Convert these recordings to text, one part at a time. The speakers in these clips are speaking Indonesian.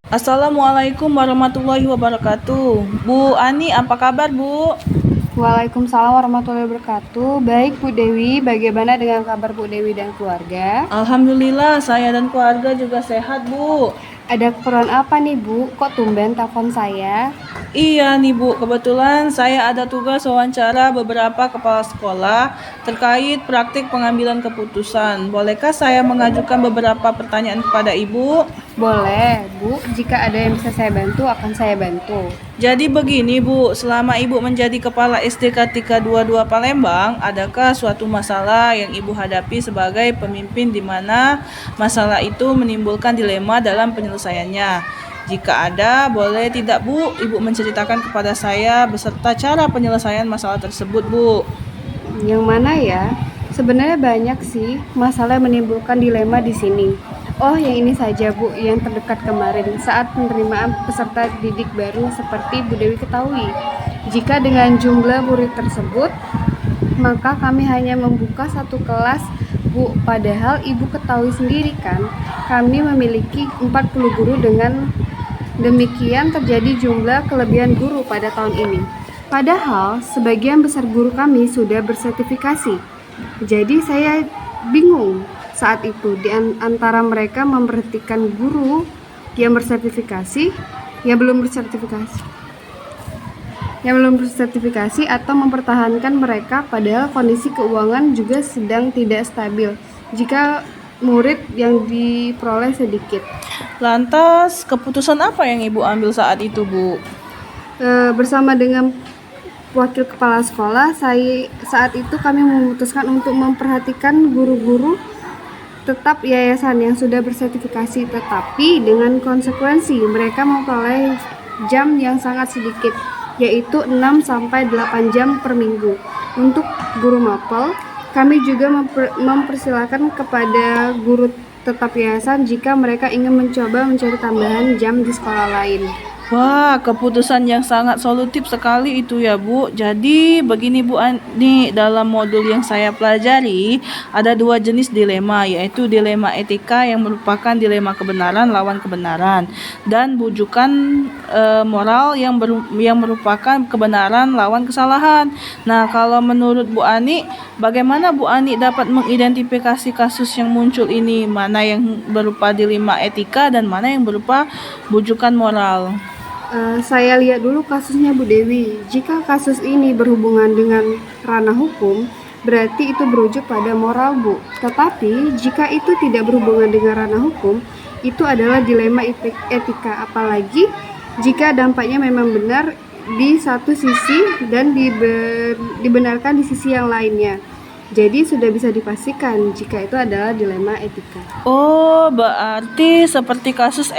Assalamualaikum warahmatullahi wabarakatuh. Bu Ani, apa kabar, Bu? Waalaikumsalam warahmatullahi wabarakatuh. Baik Bu Dewi, bagaimana dengan kabar Bu Dewi dan keluarga? Alhamdulillah, saya dan keluarga juga sehat, Bu. Ada keperluan apa nih Bu? Kok tumben telepon saya? Iya nih, Bu, kebetulan saya ada tugas wawancara beberapa kepala sekolah terkait praktik pengambilan keputusan. Bolehkah saya mengajukan beberapa pertanyaan kepada Ibu? Boleh Bu, jika ada yang bisa saya bantu akan saya bantu. Jadi begini, Bu, selama Ibu menjadi Kepala SDK 322 Palembang, adakah suatu masalah yang Ibu hadapi sebagai pemimpin di mana masalah itu menimbulkan dilema dalam penyelesaiannya? Jika ada, boleh tidak, Bu, Ibu menceritakan kepada saya beserta cara penyelesaian masalah tersebut, Bu? Yang mana ya? Sebenarnya banyak sih masalah yang menimbulkan dilema di sini. Oh, yang ini saja Bu, yang terdekat kemarin saat penerimaan peserta didik baru seperti Bu Dewi ketahui. Jika dengan jumlah murid tersebut, maka kami hanya membuka satu kelas, Bu. Padahal Ibu ketahui sendiri kan, kami memiliki 40 guru. Dengan demikian terjadi jumlah kelebihan guru pada tahun ini. Padahal sebagian besar guru kami sudah bersertifikasi. Jadi saya bingung saat itu di antara mereka memberhentikan guru yang bersertifikasi, yang belum bersertifikasi atau mempertahankan mereka padahal kondisi keuangan juga sedang tidak stabil jika murid yang diperoleh sedikit. Lantas, keputusan apa yang Ibu ambil saat itu, Bu? Bersama dengan wakil kepala sekolah, saat itu kami memutuskan untuk memperhatikan guru-guru tetap yayasan yang sudah bersertifikasi, tetapi dengan konsekuensi mereka memperoleh jam yang sangat sedikit, yaitu 6-8 jam per minggu. Untuk guru mapel, kami juga mempersilahkan kepada guru tetap yayasan jika mereka ingin mencoba mencari tambahan jam di sekolah lain. Wah, keputusan yang sangat solutif sekali itu ya, Bu. Jadi begini, Bu Ani, dalam modul yang saya pelajari ada dua jenis dilema, yaitu dilema etika yang merupakan dilema kebenaran lawan kebenaran, dan bujukan moral yang merupakan kebenaran lawan kesalahan. Nah, kalau menurut Bu Ani, bagaimana Bu Ani dapat mengidentifikasi kasus yang muncul ini, mana yang berupa dilema etika dan mana yang berupa bujukan moral? Saya lihat dulu kasusnya Bu Dewi. Jika kasus ini berhubungan dengan ranah hukum, berarti itu berujuk pada moral, Bu. Tetapi jika itu tidak berhubungan dengan ranah hukum, itu adalah dilema etika, apalagi jika dampaknya memang benar di satu sisi dan dibenarkan di sisi yang lainnya. Jadi sudah bisa dipastikan jika itu adalah dilema etika. Oh, berarti seperti kasus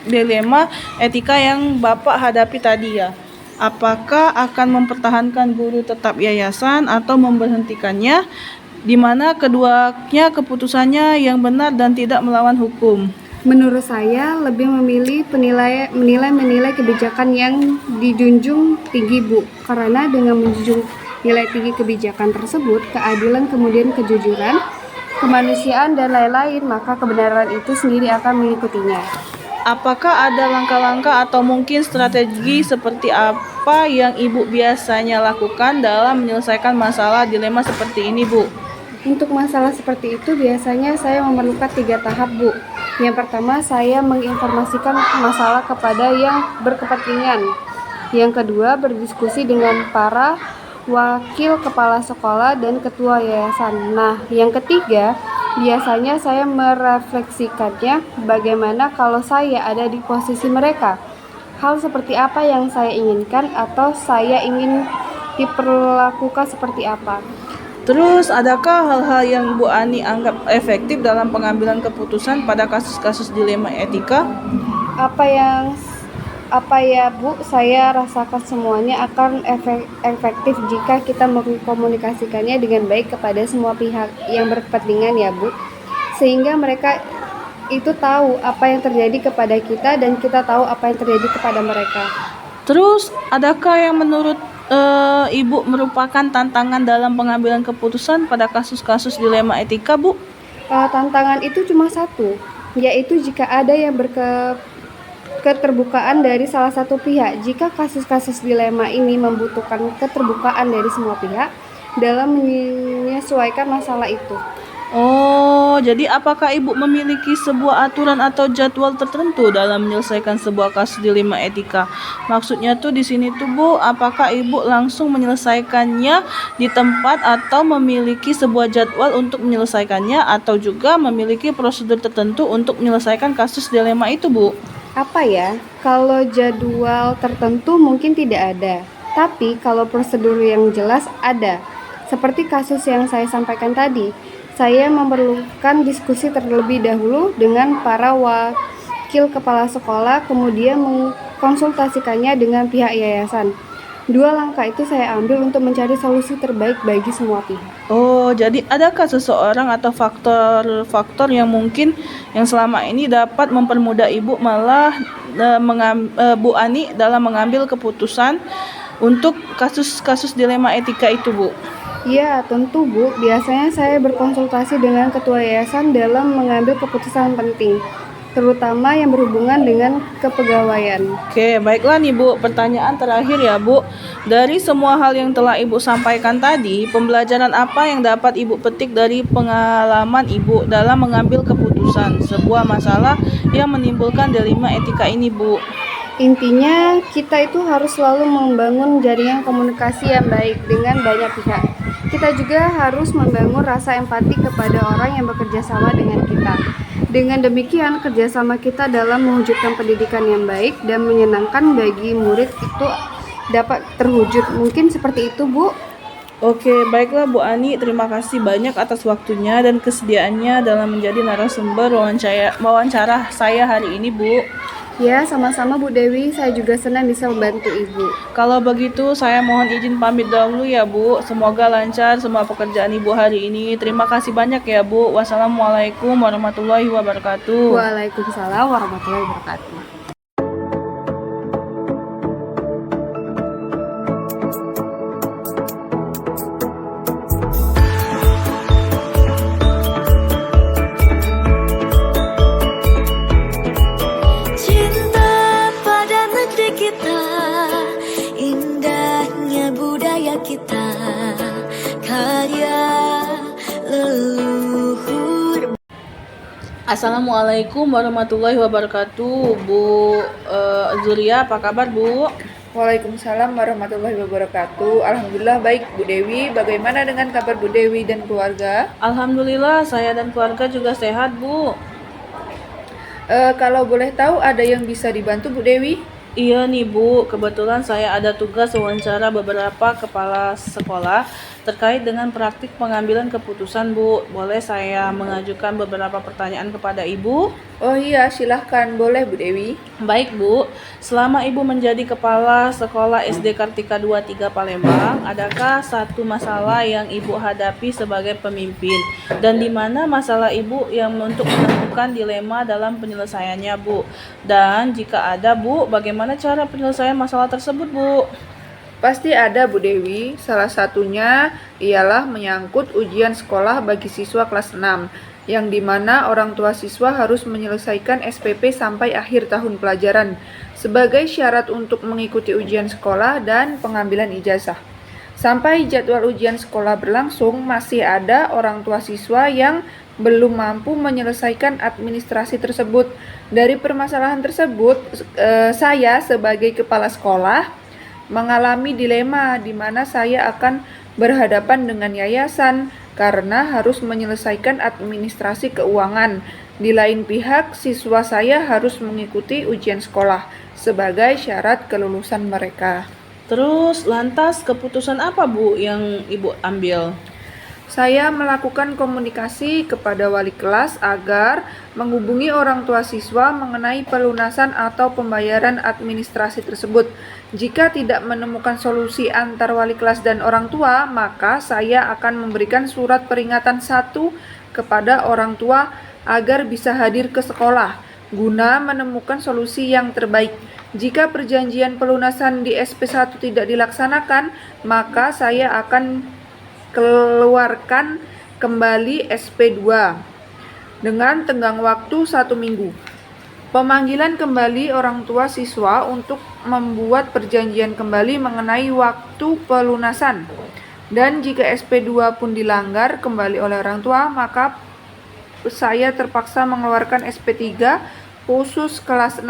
dilema etika yang Bapak hadapi tadi ya. Apakah akan mempertahankan guru tetap yayasan atau memberhentikannya, di mana keduanya keputusannya yang benar dan tidak melawan hukum? Menurut saya lebih memilih menilai kebijakan yang dijunjung tinggi, Bu. Karena dengan menjunjung nilai tinggi kebijakan tersebut, keadilan, kemudian kejujuran, kemanusiaan, dan lain-lain, maka kebenaran itu sendiri akan mengikutinya. Apakah ada langkah-langkah atau mungkin strategi seperti apa yang Ibu biasanya lakukan dalam menyelesaikan masalah dilema seperti ini, Bu? Untuk masalah seperti itu biasanya saya memerlukan 3 tahap, Bu. Yang pertama, saya menginformasikan masalah kepada yang berkepentingan. Yang kedua, berdiskusi dengan para wakil kepala sekolah dan ketua yayasan. Nah, yang ketiga, biasanya saya merefleksikannya bagaimana kalau saya ada di posisi mereka. Hal seperti apa yang saya inginkan atau saya ingin diperlakukan seperti apa. Terus, adakah hal-hal yang Bu Ani anggap efektif dalam pengambilan keputusan pada kasus-kasus dilema etika? Apa ya Bu, saya rasakan semuanya akan efektif jika kita mengkomunikasikannya dengan baik kepada semua pihak yang berkepentingan ya Bu, sehingga mereka itu tahu apa yang terjadi kepada kita dan kita tahu apa yang terjadi kepada mereka. Terus, adakah yang menurut Ibu merupakan tantangan dalam pengambilan keputusan pada kasus-kasus dilema etika, Bu? Tantangan itu cuma satu, yaitu jika ada yang keterbukaan dari salah satu pihak. Jika kasus-kasus dilema ini membutuhkan keterbukaan dari semua pihak dalam menyesuaikan masalah itu. Oh, jadi apakah Ibu memiliki sebuah aturan atau jadwal tertentu dalam menyelesaikan sebuah kasus dilema etika? Maksudnya tuh di sini tuh Bu, apakah Ibu langsung menyelesaikannya di tempat atau memiliki sebuah jadwal untuk menyelesaikannya atau juga memiliki prosedur tertentu untuk menyelesaikan kasus dilema itu, Bu? Apa ya? Kalau jadwal tertentu mungkin tidak ada, tapi kalau prosedur yang jelas ada. Seperti kasus yang saya sampaikan tadi, saya memerlukan diskusi terlebih dahulu dengan para wakil kepala sekolah, kemudian mengkonsultasikannya dengan pihak yayasan. 2 langkah itu saya ambil untuk mencari solusi terbaik bagi semua pihak. Oh, jadi adakah seseorang atau faktor-faktor yang mungkin yang selama ini dapat mempermudah Ibu malah Bu Ani dalam mengambil keputusan untuk kasus-kasus dilema etika itu, Bu? Ya, tentu Bu. Biasanya saya berkonsultasi dengan ketua yayasan dalam mengambil keputusan penting, terutama yang berhubungan dengan kepegawaian. Oke, baiklah nih Bu, pertanyaan terakhir ya Bu. Dari semua hal yang telah Ibu sampaikan tadi, pembelajaran apa yang dapat Ibu petik dari pengalaman Ibu dalam mengambil keputusan sebuah masalah yang menimbulkan dilema etika ini, Bu? Intinya, kita itu harus selalu membangun jaringan komunikasi yang baik dengan banyak pihak. Kita juga harus membangun rasa empati kepada orang yang bekerja sama dengan kita. Dengan demikian, kerjasama kita dalam mewujudkan pendidikan yang baik dan menyenangkan bagi murid itu dapat terwujud. Mungkin seperti itu, Bu. Oke, baiklah Bu Ani, terima kasih banyak atas waktunya dan kesediaannya dalam menjadi narasumber wawancara saya hari ini, Bu. Ya, sama-sama Bu Dewi. Saya juga senang bisa membantu Ibu. Kalau begitu, saya mohon izin pamit dahulu ya, Bu. Semoga lancar semua pekerjaan Ibu hari ini. Terima kasih banyak ya, Bu. Wassalamualaikum warahmatullahi wabarakatuh. Waalaikumsalam warahmatullahi wabarakatuh. Cinta pada negeri kita, indahnya budaya kita, karya leluhur. Assalamualaikum warahmatullahi wabarakatuh. Bu Zuria, apa kabar, Bu? Waalaikumsalam warahmatullahi wabarakatuh. Alhamdulillah baik Bu Dewi. Bagaimana dengan kabar Bu Dewi dan keluarga? Alhamdulillah, saya dan keluarga juga sehat, Bu. Kalau boleh tahu ada yang bisa dibantu Bu Dewi? Iya nih Bu, kebetulan saya ada tugas wawancara beberapa kepala sekolah terkait dengan praktik pengambilan keputusan, Bu. Boleh saya mengajukan beberapa pertanyaan kepada Ibu? Oh iya, silahkan. Boleh Bu Dewi. Baik Bu, selama Ibu menjadi kepala sekolah SD Kartika 23 Palembang, adakah satu masalah yang Ibu hadapi sebagai pemimpin? Dan di mana masalah Ibu yang untuk menemukan dilema dalam penyelesaiannya, Bu? Dan jika ada, Bu, bagaimana cara penyelesaian masalah tersebut, Bu? Pasti ada Bu Dewi. Salah satunya ialah menyangkut ujian sekolah bagi siswa kelas 6, yang dimana orang tua siswa harus menyelesaikan SPP sampai akhir tahun pelajaran sebagai syarat untuk mengikuti ujian sekolah dan pengambilan ijazah. Sampai jadwal ujian sekolah berlangsung, masih ada orang tua siswa yang belum mampu menyelesaikan administrasi tersebut. Dari permasalahan tersebut, saya sebagai kepala sekolah mengalami dilema di mana saya akan berhadapan dengan yayasan karena harus menyelesaikan administrasi keuangan. Di lain pihak, siswa saya harus mengikuti ujian sekolah sebagai syarat kelulusan mereka. Terus lantas keputusan apa, Bu, yang Ibu ambil? Saya melakukan komunikasi kepada wali kelas agar menghubungi orang tua siswa mengenai pelunasan atau pembayaran administrasi tersebut. Jika tidak menemukan solusi antar wali kelas dan orang tua, maka saya akan memberikan surat peringatan 1 kepada orang tua agar bisa hadir ke sekolah guna menemukan solusi yang terbaik. Jika perjanjian pelunasan di SP1 tidak dilaksanakan, maka saya akan keluarkan kembali SP2 dengan tenggang waktu 1 minggu. Pemanggilan kembali orang tua siswa untuk membuat perjanjian kembali mengenai waktu pelunasan. Dan jika SP2 pun dilanggar kembali oleh orang tua, maka saya terpaksa mengeluarkan SP3 khusus kelas 6,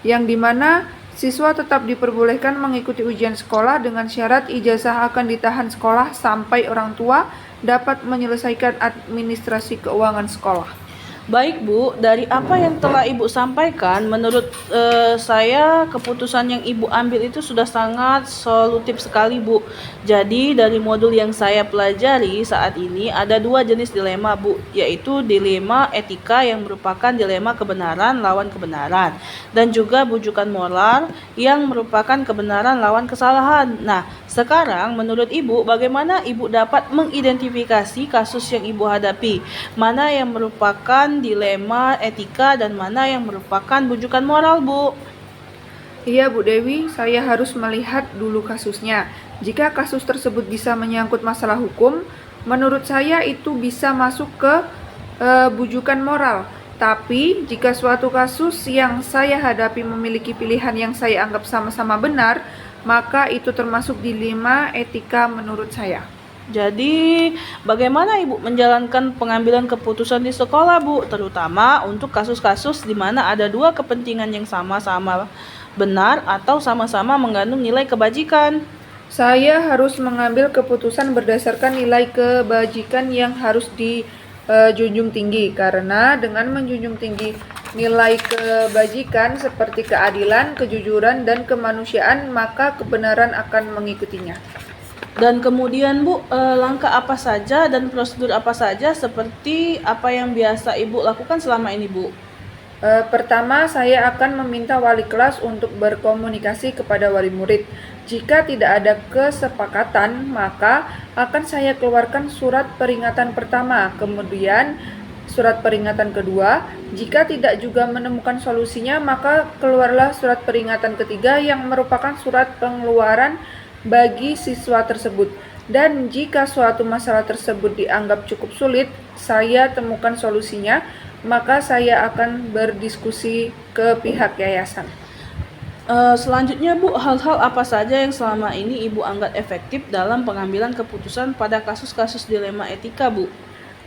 yang dimana siswa tetap diperbolehkan mengikuti ujian sekolah dengan syarat ijazah akan ditahan sekolah sampai orang tua dapat menyelesaikan administrasi keuangan sekolah. Baik Bu, dari apa yang telah Ibu sampaikan, menurut saya keputusan yang Ibu ambil itu sudah sangat solutif sekali Bu. Jadi dari modul yang saya pelajari saat ini ada dua jenis dilema Bu, yaitu dilema etika yang merupakan dilema kebenaran lawan kebenaran, dan juga bujukan moral yang merupakan kebenaran lawan kesalahan. Nah, sekarang menurut Ibu, bagaimana Ibu dapat mengidentifikasi kasus yang Ibu hadapi? Mana yang merupakan dilema etika dan mana yang merupakan bujukan moral, Bu? Iya Bu Dewi, saya harus melihat dulu kasusnya. Jika kasus tersebut bisa menyangkut masalah hukum, menurut saya itu bisa masuk ke bujukan moral. Tapi jika suatu kasus yang saya hadapi memiliki pilihan yang saya anggap sama-sama benar, maka itu termasuk dilema etika menurut saya. Jadi, bagaimana Ibu menjalankan pengambilan keputusan di sekolah, Bu? Terutama untuk kasus-kasus di mana ada dua kepentingan yang sama-sama benar atau sama-sama mengandung nilai kebajikan. Saya harus mengambil keputusan berdasarkan nilai kebajikan yang harus dijunjung tinggi, karena dengan menjunjung tinggi nilai kebajikan seperti keadilan, kejujuran, dan kemanusiaan, maka kebenaran akan mengikutinya. Dan kemudian Bu, langkah apa saja dan prosedur apa saja seperti apa yang biasa Ibu lakukan selama ini, Bu? Pertama, saya akan meminta wali kelas untuk berkomunikasi kepada wali murid. Jika tidak ada kesepakatan, maka akan saya keluarkan surat peringatan pertama, kemudian surat peringatan kedua. Jika tidak juga menemukan solusinya, maka keluarlah surat peringatan ketiga yang merupakan surat pengeluaran bagi siswa tersebut. Dan jika suatu masalah tersebut dianggap cukup sulit, saya temukan solusinya, maka saya akan berdiskusi ke pihak yayasan. Selanjutnya Bu, hal-hal apa saja yang selama ini Ibu anggap efektif dalam pengambilan keputusan pada kasus-kasus dilema etika, Bu?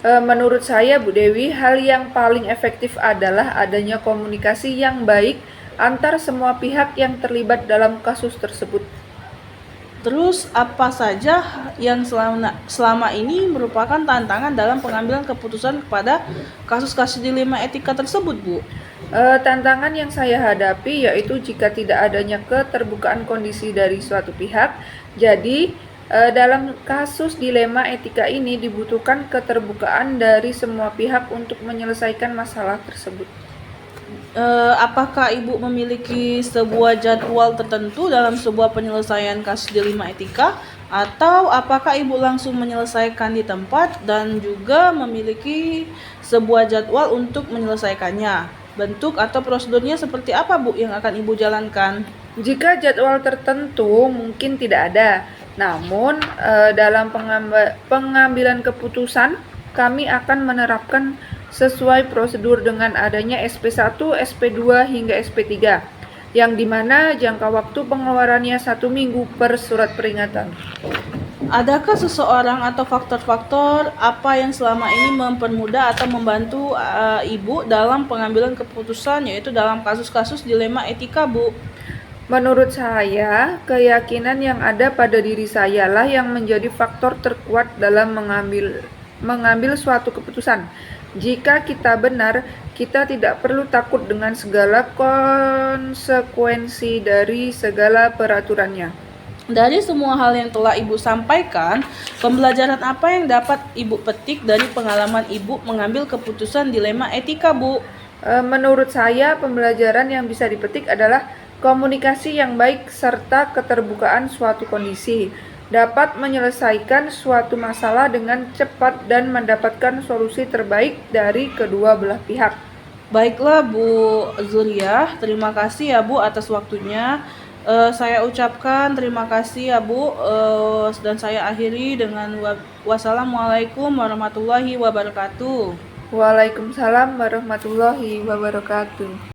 Menurut saya Bu Dewi, hal yang paling efektif adalah adanya komunikasi yang baik antar semua pihak yang terlibat dalam kasus tersebut. Terus apa saja yang selama ini merupakan tantangan dalam pengambilan keputusan kepada kasus-kasus dilema etika tersebut, Bu? Tantangan yang saya hadapi yaitu jika tidak adanya keterbukaan kondisi dari suatu pihak. Jadi, dalam kasus dilema etika ini dibutuhkan keterbukaan dari semua pihak untuk menyelesaikan masalah tersebut. Apakah Ibu memiliki sebuah jadwal tertentu dalam sebuah penyelesaian kasus dilema etika, atau apakah Ibu langsung menyelesaikan di tempat dan juga memiliki sebuah jadwal untuk menyelesaikannya? Bentuk atau prosedurnya seperti apa, Bu, yang akan Ibu jalankan? Jika jadwal tertentu mungkin tidak ada, namun dalam pengambilan keputusan kami akan menerapkan sesuai prosedur dengan adanya SP1, SP2 hingga SP3, yang dimana jangka waktu pengeluarannya 1 minggu per surat peringatan. Adakah seseorang atau faktor-faktor apa yang selama ini mempermudah atau membantu Ibu dalam pengambilan keputusan, yaitu dalam kasus-kasus dilema etika, Bu? Menurut saya, keyakinan yang ada pada diri saya lah yang menjadi faktor terkuat dalam mengambil suatu keputusan. Jika kita benar, kita tidak perlu takut dengan segala konsekuensi dari segala peraturannya. Dari semua hal yang telah Ibu sampaikan, pembelajaran apa yang dapat Ibu petik dari pengalaman Ibu mengambil keputusan dilema etika, Bu? Menurut saya, pembelajaran yang bisa dipetik adalah komunikasi yang baik serta keterbukaan suatu kondisi. Dapat menyelesaikan suatu masalah dengan cepat dan mendapatkan solusi terbaik dari kedua belah pihak. Baiklah Bu Zuriah, terima kasih ya Bu atas waktunya. Saya ucapkan terima kasih ya Bu, dan saya akhiri dengan wassalamualaikum warahmatullahi wabarakatuh. Waalaikumsalam warahmatullahi wabarakatuh.